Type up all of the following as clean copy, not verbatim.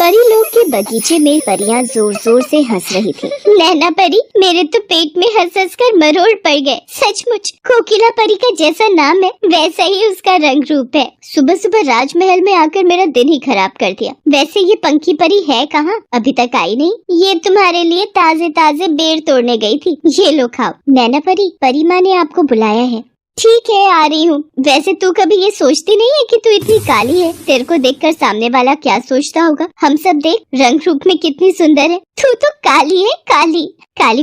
परी लोग के बगीचे में परियां जोर जोर से हंस रही थी। नैना परी, मेरे तो पेट में हंस हंस कर मरोड़ पड़ गए। सचमुच कोकिला परी का जैसा नाम है वैसा ही उसका रंग रूप है। सुबह सुबह राजमहल में आकर मेरा दिन ही खराब कर दिया। वैसे ये पंखी परी है कहाँ? अभी तक आई नहीं। ये तुम्हारे लिए ताजे ताजे बेर तोड़ने गई थी, ये लो खाओ। नैना परी, परी माँ ने आपको बुलाया है। ठीक है, आ रही हूँ। वैसे तू कभी ये सोचती नहीं है कि तू इतनी काली है? तेरे को देखकर सामने वाला क्या सोचता होगा? हम सब देख, रंग रूप में कितनी सुंदर है। तू तो काली है, काली। काली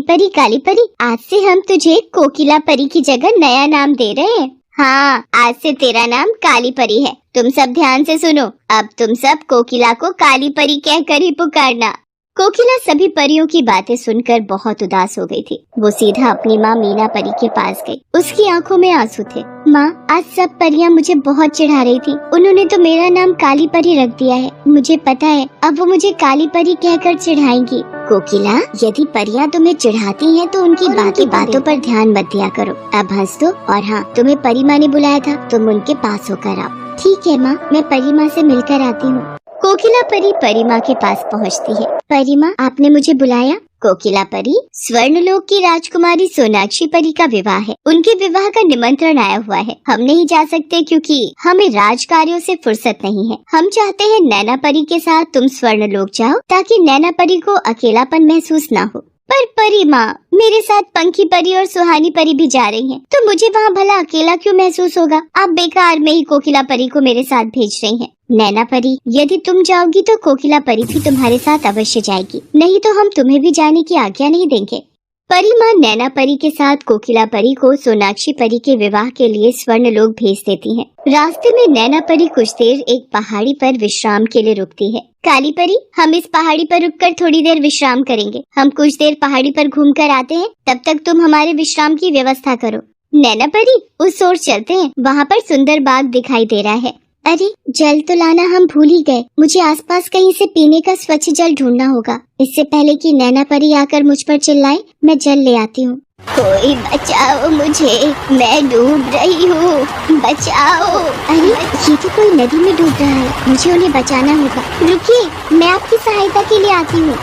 परी, आज से हम तुझे कोकिला परी की जगह नया नाम दे रहे हैं। हाँ, आज से तेरा नाम काली परी है। तुम सब ध्यान से सुनो, अब तुम सब कोकिला को काली परी कहकर ही पुकारना। कोकिला सभी परियों की बातें सुनकर बहुत उदास हो गई थी। वो सीधा अपनी माँ मीना परी के पास गई। उसकी आंखों में आंसू थे। माँ, आज सब परियां मुझे बहुत चिढ़ा रही थी। उन्होंने तो मेरा नाम काली परी रख दिया है। मुझे पता है अब वो मुझे काली परी कहकर चिढ़ाएंगी। कोकिला, यदि परियां तुम्हें चिढ़ाती हैं तो उनकी बातों पर ध्यान मत दिया करो। अब हंस दो। और हाँ, तुम्हें परी माँ ने बुलाया था, तुम उनके पास होकर आओ। ठीक है माँ, मैं परी माँ से मिलकर आती हूँ। कोकिला परी परी माँ के पास पहुँचती है। परी माँ, आपने मुझे बुलाया? कोकिला परी, स्वर्णलोक की राजकुमारी सोनाक्षी परी का विवाह है। उनके विवाह का निमंत्रण आया हुआ है। हम नहीं जा सकते क्योंकि हमें राजकार्यों से फुर्सत नहीं है। हम चाहते हैं नैना परी के साथ तुम स्वर्णलोक जाओ ताकि नैना परी को अकेलापन महसूस ना हो। पर परी माँ, मेरे साथ पंखी परी और सुहानी परी भी जा रही हैं, तो मुझे वहाँ भला अकेला क्यों महसूस होगा? आप बेकार में ही कोकिला परी को मेरे साथ भेज रही हैं। नैना परी, यदि तुम जाओगी तो कोकिला परी भी तुम्हारे साथ अवश्य जाएगी, नहीं तो हम तुम्हें भी जाने की आज्ञा नहीं देंगे। परी माँ नैना परी के साथ कोकिला परी को सोनाक्षी परी के विवाह के लिए स्वर्णलोक भेज देती हैं। रास्ते में नैना परी कुछ देर एक पहाड़ी पर विश्राम के लिए रुकती है। काली परी, हम इस पहाड़ी पर रुककर थोड़ी देर विश्राम करेंगे। हम कुछ देर पहाड़ी पर घूम कर आते हैं, तब तक तुम हमारे विश्राम की व्यवस्था करो। नैना परी, उस ओर चलते हैं, वहाँ पर सुंदर बाग दिखाई दे रहा है। अरे, जल तो लाना हम भूल ही गए। मुझे आसपास कहीं से पीने का स्वच्छ जल ढूंढना होगा। इससे पहले कि नैना परी आकर मुझ पर चिल्लाए, मैं जल ले आती हूँ। कोई बचाओ मुझे, मैं डूब रही हूँ, बचाओ। अरे, ये तो कोई नदी में डूब रहा है, मुझे उन्हें बचाना होगा। रुकिए, मैं आपकी सहायता के लिए आती हूँ।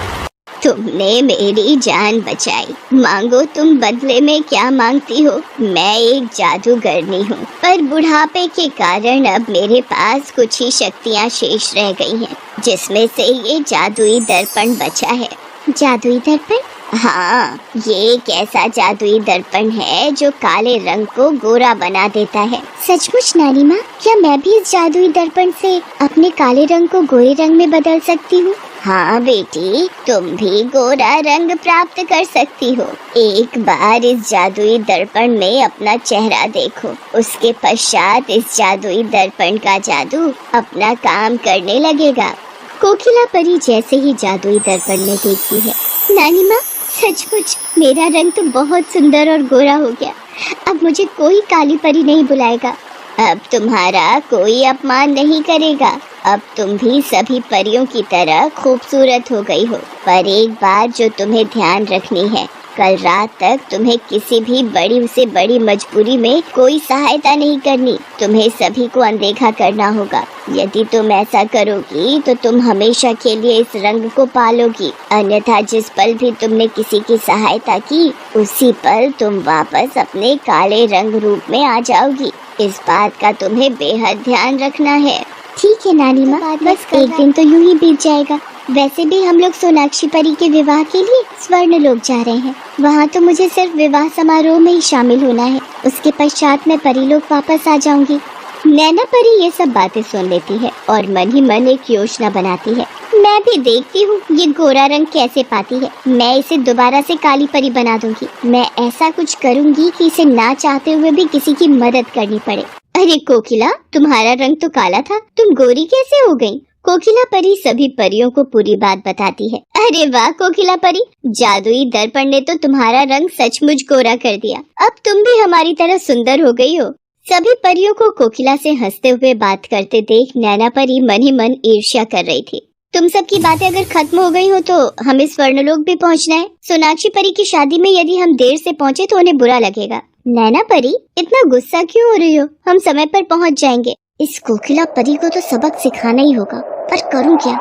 तुमने मेरी जान बचाई, मांगो तुम बदले में क्या मांगती हो। मैं एक जादूगरनी हूँ, पर बुढ़ापे के कारण अब मेरे पास कुछ ही शक्तियाँ शेष रह गई हैं, जिसमें से ये जादुई दर्पण बचा है। जादुई दर्पण? हाँ, ये एक ऐसा जादुई दर्पण है जो काले रंग को गोरा बना देता है। सचमुच नानी माँ, क्या मैं भी इस जादुई दर्पण से अपने काले रंग को गोरे रंग में बदल सकती हूँ? हाँ बेटी, तुम भी गोरा रंग प्राप्त कर सकती हो। एक बार इस जादुई दर्पण में अपना चेहरा देखो, उसके पश्चात इस जादुई दर्पण का जादू अपना काम करने लगेगा। कोकिला परी जैसे ही जादुई दर्पण में देखती है, नानी माँ, सचमुच मेरा रंग तो बहुत सुंदर और गोरा हो गया। अब मुझे कोई काली परी नहीं बुलाएगा। अब तुम्हारा कोई अपमान नहीं करेगा। अब तुम भी सभी परियों की तरह खूबसूरत हो गई हो। पर एक बात जो तुम्हें ध्यान रखनी है, कल रात तक तुम्हें किसी भी बड़ी से बड़ी मजबूरी में कोई सहायता नहीं करनी। तुम्हें सभी को अनदेखा करना होगा। यदि तुम ऐसा करोगी तो तुम हमेशा के लिए इस रंग को पालोगी। अन्यथा जिस पल भी तुमने किसी की सहायता की, उसी पल तुम वापस अपने काले रंग रूप में आ जाओगी। इस बात का तुम्हें बेहद ध्यान रखना है। ठीक है नानी माँ, बस एक दिन तो यूं ही बीत जाएगा। वैसे भी हम लोग सोनाक्षी परी के विवाह के लिए स्वर्णलोक जा रहे हैं। वहाँ तो मुझे सिर्फ विवाह समारोह में ही शामिल होना है। उसके पश्चात मैं परीलोक वापस आ जाऊंगी। नैना परी ये सब बातें सुन लेती है और मन ही मन एक योजना बनाती है। मैं भी देखती हूँ ये गोरा रंग कैसे पाती है। मैं इसे दोबारा से काली परी बना दूंगी। मैं ऐसा कुछ करूँगी कि इसे ना चाहते हुए भी किसी की मदद करनी पड़े। अरे कोकिला, तुम्हारा रंग तो काला था, तुम गोरी कैसे हो गई? कोकिला परी सभी परियों को पूरी बात बताती है। अरे वाह कोकिला परी, जादुई दर्पण ने तो तुम्हारा रंग सचमुच गोरा कर दिया। अब तुम भी हमारी तरह सुंदर हो गई हो। सभी परियों को कोकिला से हंसते हुए बात करते देख नैना परी मन ही मन ईर्ष्या कर रही थी। तुम सब की बातें अगर खत्म हो गई हो तो हमें स्वर्णलोक भी पहुंचना है। सोनाक्षी परी की शादी में यदि हम देर से पहुंचे तो उन्हें बुरा लगेगा। नैना परी, इतना गुस्सा क्यों हो रही हो? हम समय पर पहुंच जाएंगे। इस कोकिला परी को तो सबक सिखाना ही होगा, पर करूं क्या?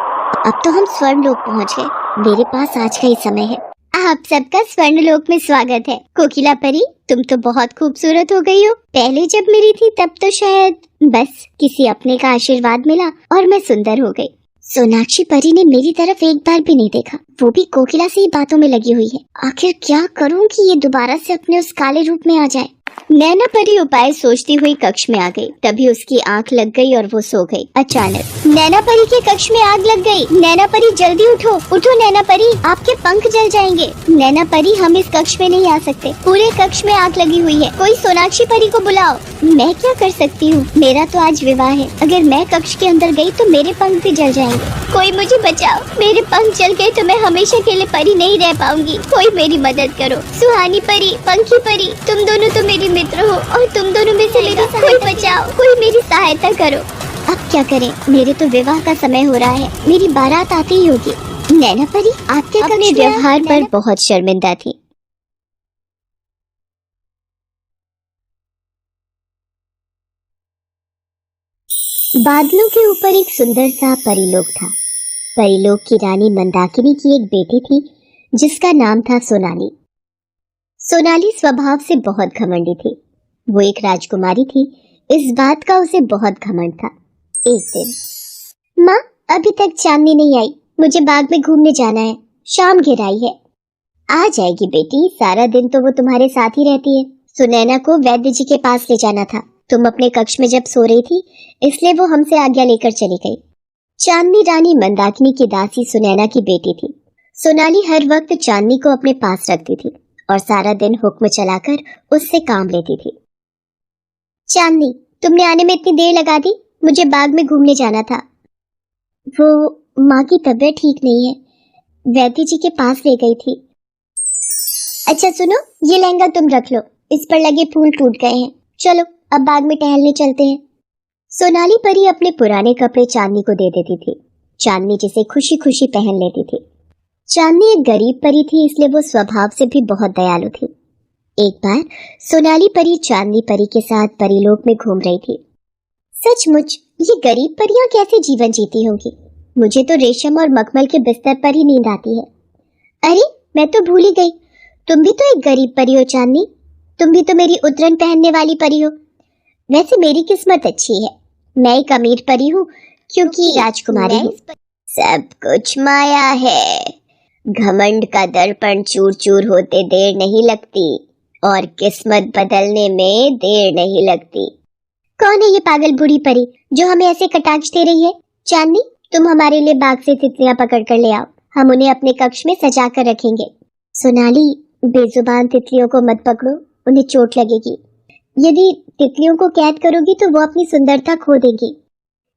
अब तो हम स्वर्ण लोक पहुँच गए। मेरे पास आज का ही समय है। आप सबका स्वर्ण लोक में स्वागत है। कोकिला परी, तुम तो बहुत खूबसूरत हो गई हो। पहले जब मिली थी तब तो शायद बस किसी अपने का आशीर्वाद मिला और मैं सुंदर हो गई। सोनाक्षी परी ने मेरी तरफ एक बार भी नहीं देखा, वो भी कोकिला से ही बातों में लगी हुई है। आखिर क्या करूं कि ये दोबारा से अपने उस काले रूप में आ जाए। नैना परी उपाय सोचती हुई कक्ष में आ गई। तभी उसकी आंख लग गई और वो सो गई। अचानक नैना परी के कक्ष में आग लग गई। नैना परी जल्दी उठो, उठो नैना परी, आपके पंख जल जाएंगे। नैना परी, हम इस कक्ष में नहीं आ सकते, पूरे कक्ष में आग लगी हुई है। कोई सोनाक्षी परी को बुलाओ। मैं क्या कर सकती हूँ, मेरा तो आज विवाह है। अगर मैं कक्ष के अंदर गई तो मेरे पंख भी जल जाएंगे। कोई मुझे बचाओ, मेरे पंख जल गए तो मैं हमेशा के लिए परी नहीं रह पाऊंगी। कोई मेरी मदद करो। सुहानी परी, पंखी परी, तुम दोनों तो मेरी मित्र हो और तुम दोनों में से मेरी कोई बचाओ, कोई मेरी सहायता करो। अब क्या करें, मेरे तो विवाह का समय हो रहा है, मेरी बारात आती ही होगी। नैना परी आपके अपने व्यवहार पर बहुत शर्मिंदा थी। बादलों के ऊपर एक सुंदर सा परिलोक था। परिलोक की रानी मंदाकिनी की एक बेटी थी जिसका नाम था सोनाली। सोनाली स्वभाव से बहुत घमंडी थी। वो एक राजकुमारी थी, इस बात का उसे बहुत घमंड था। एक दिन, माँ अभी तक चांदनी नहीं आई, मुझे बाग में घूमने जाना है, शाम घेर आई है। आ जाएगी बेटी, सारा दिन तो वो तुम्हारे साथ ही रहती है। सुनैना को वैद्य जी के पास ले जाना था, तुम अपने कक्ष में जब सो रही थी इसलिए वो हमसे आज्ञा लेकर चली गई। चांदनी रानी मंदाकिनी की दासी सुनैना की बेटी थी। सोनाली हर वक्त चांदनी को अपने पास रखती थी और सारा दिन हुक्म चलाकर उससे काम लेती थी। चांदनी, तुमने आने में इतनी देर लगा दी, मुझे बाग में घूमने जाना था। वो माँ की तबीयत ठीक नहीं है, वैद्य जी के पास ले गई थी। अच्छा सुनो, ये लहंगा तुम रख लो, इस पर लगे फूल टूट गए हैं। चलो अब बाग में टहलने चलते हैं। सोनाली परी अपने पुराने कपड़े चांदनी को दे देती थी। चांदनी जिसे खुशी खुशी पहन लेती थी। चांदनी एक गरीब परी थी, इसलिए वो स्वभाव से भी बहुत दयालु थी। एक बार सोनाली परी चांदनी परी के साथ परीलोक में घूम रही थी। सचमुच ये गरीब परियां कैसे जीवन जीती होंगी। मुझे तो रेशम और मखमल के बिस्तर पर ही नींद आती है। अरे मैं तो भूल ही गई, तुम भी तो एक गरीब परी हो चांदनी, तुम भी तो मेरी उतरन पहनने वाली परी हो। वैसे मेरी किस्मत अच्छी है, मैं एक अमीर परी हूँ क्योंकि राजकुमारी हूँ। सब कुछ माया है, घमंड का दर्पण चूर चूर होते देर नहीं लगती और किस्मत बदलने में देर नहीं लगती। कौन है ये पागल बूढ़ी परी जो हमें ऐसे कटाक्ष दे रही है? चांदनी, तुम हमारे लिए बाग से तितलियां पकड़ कर ले आओ, हम उन्हें अपने कक्ष में सजा कर रखेंगे। सोनाली, बेजुबान तितलियों को मत पकड़ो, उन्हें चोट लगेगी। यदि तितलियों को कैद करोगी तो वो अपनी सुंदरता खो देगी।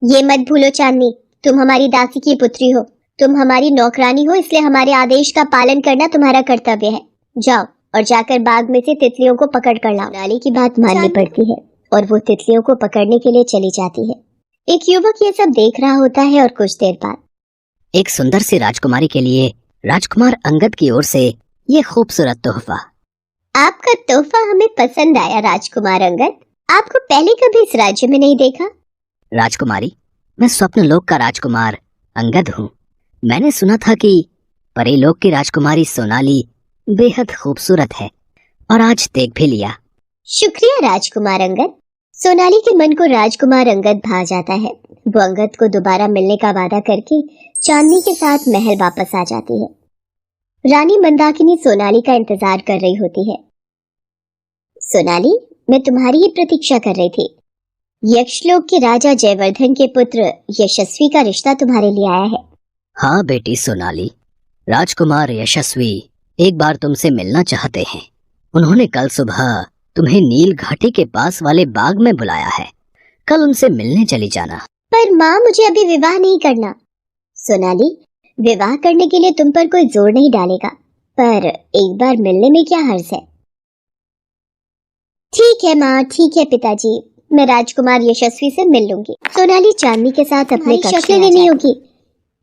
ये मत भूलो चांदनी, तुम हमारी दासी की पुत्री हो, तुम हमारी नौकरानी हो, इसलिए हमारे आदेश का पालन करना तुम्हारा कर्तव्य है। जाओ और जाकर बाग में से तितलियों को पकड़ कर लाओ। नाली की बात माननी पड़ती है और वो तितलियों को पकड़ने के लिए चली जाती है। एक युवक ये सब देख रहा होता है और कुछ देर बाद एक सुंदर सी राजकुमारी के लिए राजकुमार अंगद की ओर से ये खूबसूरत तोहफा। आपका तोहफा हमें पसंद आया राजकुमार अंगद, आपको पहले कभी इस राज्य में नहीं देखा। राजकुमारी, मैं स्वप्नलोक का राजकुमार अंगद हूँ। मैंने सुना था कि परीलोक की राजकुमारी सोनाली बेहद खूबसूरत है और आज देख भी लिया। शुक्रिया राजकुमार अंगद। सोनाली के मन को राजकुमार अंगद भा जाता है। वो अंगद को दोबारा मिलने का वादा करके चांदनी के साथ महल वापस आ जाती है। रानी मंदाकिनी सोनाली का इंतजार कर रही होती है। सोनाली, मैं तुम्हारी ही प्रतीक्षा कर रही थी। यक्षलोक के राजा जयवर्धन के पुत्र यशस्वी का रिश्ता तुम्हारे लिए आया है। हाँ बेटी सोनाली, राजकुमार यशस्वी एक बार तुमसे मिलना चाहते हैं। उन्होंने कल सुबह तुम्हें नील घाटी के पास वाले बाग में बुलाया है, कल उनसे मिलने चली जाना। पर माँ, मुझे अभी विवाह नहीं करना। सोनाली, विवाह करने के लिए तुम पर कोई जोर नहीं डालेगा, पर एक बार मिलने में क्या हर्ज है। ठीक है माँ, ठीक है पिताजी, मैं राजकुमार यशस्वी से मिल लूंगी। सोनाली चांदनी के साथ अपने कक्ष में लेनी होगी,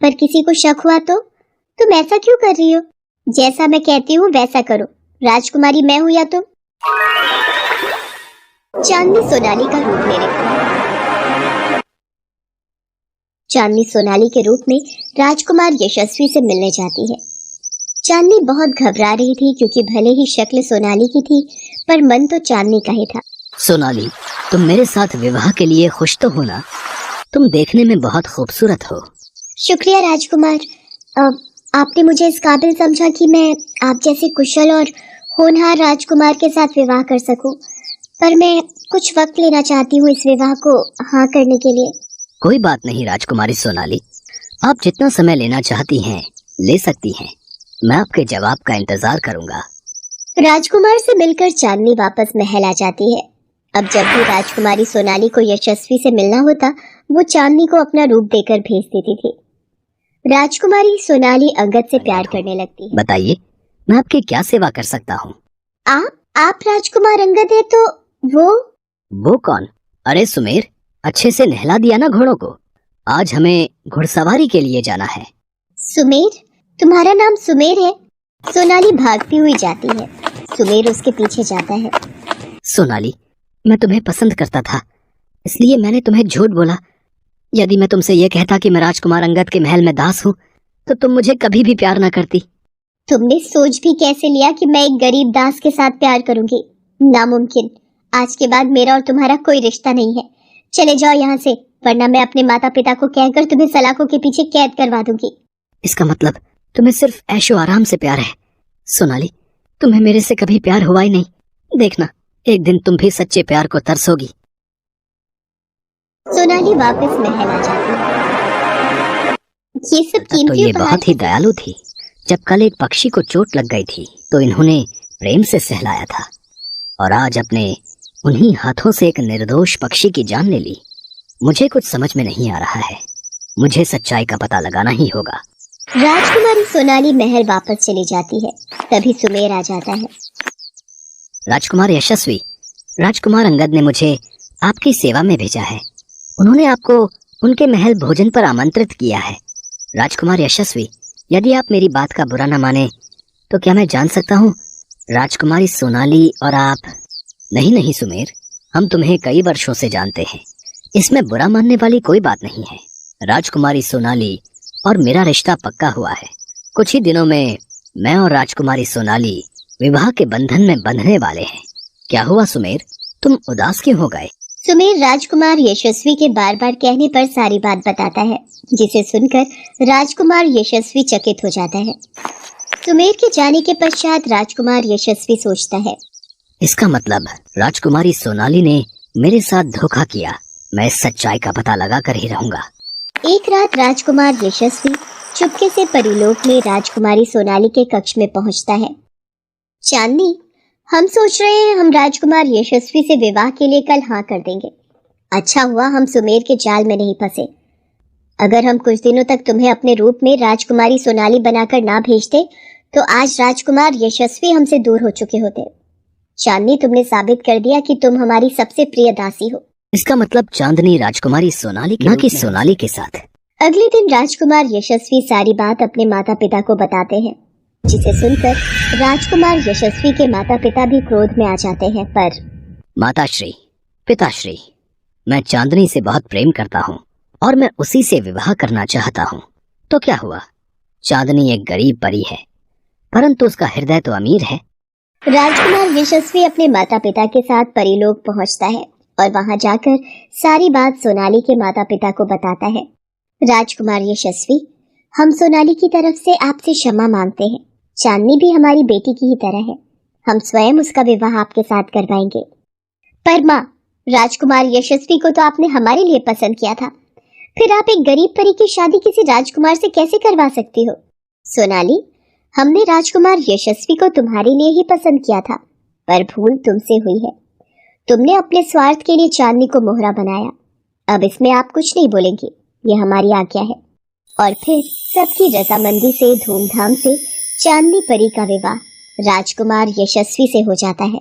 पर किसी को शक हुआ तो? तुम ऐसा क्यों कर रही हो? जैसा मैं कहती हूँ वैसा करो। राजकुमारी मैं हूँ या तुम? चांदनी सोनाली का रूप ले रही। चांदनी सोनाली के रूप में राजकुमार यशस्वी से मिलने जाती है। चांदनी बहुत घबरा रही थी क्योंकि भले ही शक्ल सोनाली की थी पर मन तो चांदनी का ही था। सोनाली, तुम मेरे साथ विवाह के लिए खुश तो हो ना? तुम देखने में बहुत खूबसूरत हो। शुक्रिया राजकुमार। आपने मुझे इस काबिल समझा कि मैं आप जैसे कुशल और होनहार राजकुमार के साथ विवाह कर सकूं, पर मैं कुछ वक्त लेना चाहती हूँ इस विवाह को हाँ करने के लिए। कोई बात नहीं राजकुमारी सोनाली, आप जितना समय लेना चाहती हैं ले सकती हैं। मैं आपके जवाब का इंतजार करूंगा। राजकुमार से मिलकर चांदनी वापस महल आ जाती है। अब जब भी राजकुमारी सोनाली को यशस्वी से मिलना होता वो चांदनी को अपना रूप देकर भेज देती थी। राजकुमारी सोनाली अंगद से प्यार करने लगती है। बताइए, मैं आपकी क्या सेवा कर सकता हूँ? आप राजकुमार अंगद है तो वो कौन? अरे सुमेर, अच्छे से नहला दिया ना घोड़ों को? आज हमें घुड़सवारी के लिए जाना है। सुमेर? तुम्हारा नाम सुमेर है? सोनाली भागती हुई जाती है। सुमेर उसके पीछे जाता है। सोनाली, मैं तुम्हें पसंद करता था, इसलिए मैंने तुम्हें झूठ बोला। यदि मैं तुमसे ये कहता कि मैं राजकुमार अंगद के महल में दास हूँ तो तुम मुझे कभी भी प्यार न करती। तुमने सोच भी कैसे लिया कि मैं एक गरीब दास के साथ प्यार करूंगी? नामुमकिन। आज के बाद मेरा और तुम्हारा कोई रिश्ता नहीं है। चले जाओ यहाँ से, वरना मैं अपने माता पिता को कहकर तुम्हें सलाखों के पीछे कैद करवा दूंगी। इसका मतलब तुम्हें सिर्फ ऐशो आराम से प्यार है? सोनाली, तुम्हें मेरे से कभी प्यार हुआ ही नहीं। देखना, एक दिन तुम भी सच्चे प्यार को तरसोगी। सोनाली वापस महल आ जाती है। ये सब तो कीमती ये उपहार बहुत ही दयालु थी। जब कल एक पक्षी को चोट लग गई थी तो इन्होंने प्रेम से सहलाया था, और आज अपने उन्हीं हाथों से एक निर्दोष पक्षी की जान ले ली। मुझे कुछ समझ में नहीं आ रहा है। मुझे सच्चाई का पता लगाना ही होगा। राजकुमारी सोनाली महल वापस चली जाती है। तभी सुमेर आ जाता है। राजकुमार यशस्वी, राजकुमार अंगद ने मुझे आपकी सेवा में भेजा है। उन्होंने आपको उनके महल भोजन पर आमंत्रित किया है। राजकुमार यशस्वी, यदि आप मेरी बात का बुरा न माने तो क्या मैं जान सकता हूँ राजकुमारी सोनाली और आप? नहीं सुमेर, हम तुम्हें कई वर्षों से जानते हैं, इसमें बुरा मानने वाली कोई बात नहीं है। राजकुमारी सोनाली और मेरा रिश्ता पक्का हुआ है। कुछ ही दिनों में मैं और राजकुमारी सोनाली विवाह के बंधन में बंधने वाले हैं। क्या हुआ सुमेर, तुम उदास क्यों हो गए? सुमेर राजकुमार यशस्वी के बार बार कहने पर सारी बात बताता है, जिसे सुनकर राजकुमार यशस्वी चकित हो जाता है। सुमेर के जाने के पश्चात राजकुमार यशस्वी सोचता है, इसका मतलब राजकुमारी सोनाली ने मेरे साथ धोखा किया। मैं इस सच्चाई का पता लगा कर ही रहूंगा। एक रात राजकुमार यशस्वी चुपके से परिलोक में राजकुमारी सोनाली के कक्ष में पहुंचता है। चांदनी, हम सोच रहे हैं हम राजकुमार यशस्वी से विवाह के लिए कल हाँ कर देंगे। अच्छा हुआ हम सुमेर के जाल में नहीं फंसे। अगर हम कुछ दिनों तक तुम्हें अपने रूप में राजकुमारी सोनाली बनाकर ना भेजते तो आज राजकुमार यशस्वी हमसे दूर हो चुके होते। चांदनी, तुमने साबित कर दिया कि तुम हमारी सबसे प्रिय दासी हो। इसका मतलब चांदनी राजकुमारी सोनाली ना कि सोनाली के साथ? अगले दिन राजकुमार यशस्वी सारी बात अपने माता पिता को बताते हैं, जिसे सुनकर राजकुमार यशस्वी के माता पिता भी क्रोध में आ जाते हैं। पर माताश्री, पिताश्री, मैं चांदनी से बहुत प्रेम करता हूँ और मैं उसी से विवाह करना चाहता हूँ। तो क्या हुआ? चांदनी एक गरीब परी है, परंतु उसका हृदय तो अमीर है। राजकुमार यशस्वी अपने माता पिता के साथ परिलोक पहुंचता है और वहां जाकर सारी बात सोनाली के माता पिता को बताता है। राजकुमार यशस्वी, हम सोनाली की तरफ से आपसे क्षमा मांगते हैं। चांदनी भी हमारी बेटी की ही तरह है। हम स्वयं उसका विवाह आपके साथ करवाएंगे। पर माँ, राजकुमार यशस्वी को तो आपने हमारे लिए पसंद किया था, फिर आप एक गरीब परी की शादी किसी राजकुमार से कैसे करवा सकती हो? सोनाली, हमने राजकुमार यशस्वी को तुम्हारे लिए ही पसंद किया था, पर भूल तुमसे हुई है। तुमने अपने स्वार्थ के लिए चांदनी को मोहरा बनाया। अब इसमें आप कुछ नहीं बोलेंगे, ये हमारी आज्ञा है। और फिर सबकी रजामंदी से धूमधाम से चांदनी परी का विवाह राजकुमार यशस्वी से हो जाता है।